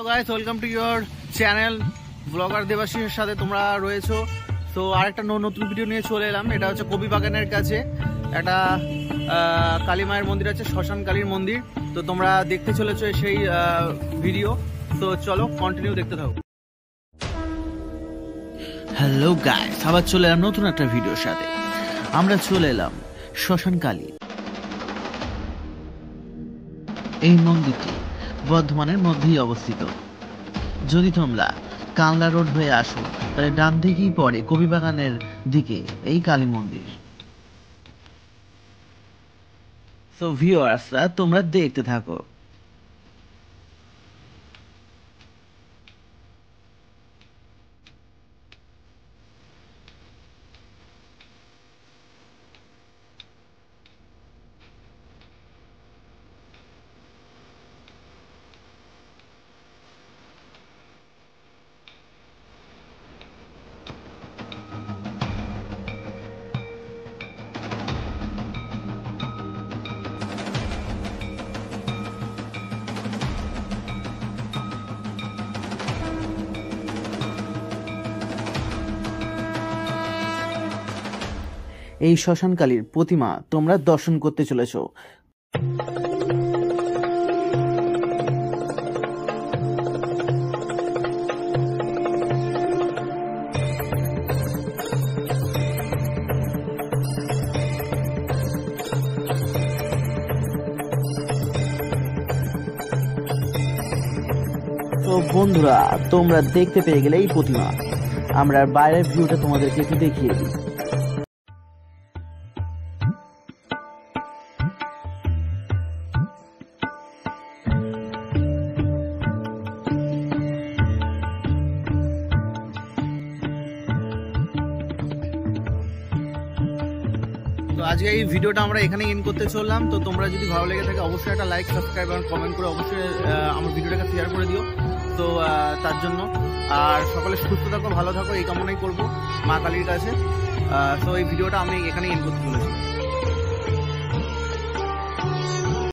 Guys, welcome to your channel blogger দেবাশিসের সাথে তোমরা রয়েছো। তো আরেকটা নতুন ভিডিও নিয়ে চলে এলাম। এটা হচ্ছে কবি বাগানের কাছে একটা কালী মায়ের মন্দির আছে, শ্মশান কালীর মন্দির। তো তোমরা দেখতে চলেছো সেই ভিডিও। তো চলো কন্টিনিউ দেখতে থাকো। হ্যালো গাইস, আবার চলে এলাম নতুন একটা ভিডিওর সাথে। আমরা চলে এলাম শ্মশান কালী। এই মন্দিরটি বর্ধমানের মধ্যেই অবস্থিত। যদি তোমরা কানলা রোড হয়ে আসো তাহলে ডান দিকেই পড়ে কবি বাগানের দিকে এই কালী মন্দির। সো ভিউয়ার্সরা, তোমরা দেখতে থাকো। এই শ্মশান কালীর প্রতিমা তোমরা দর্শন করতে চলেছো। তো বন্ধুরা, তোমরা দেখতে পেয়ে গেলে এই প্রতিমা। আমরা বাইরের ভিউটা তোমাদেরকে একটু দেখিয়ে দিই। তো আজকে এই ভিডিওটা আমরা এখানে এন্ড করতে চললাম। তো তোমরা যদি ভালো লেগে থাকে অবশ্যই একটা লাইক, সাবস্ক্রাইব আর কমেন্ট করে অবশ্যই আমার ভিডিওটাকে শেয়ার করে দিও। তো তার জন্য আর সকলে সুস্থ থাকো, ভালো থাকো এই কামনাই করবো মা কালীর কাছে। তো এই ভিডিওটা আমি এখানে এন্ড করতে চলেছি।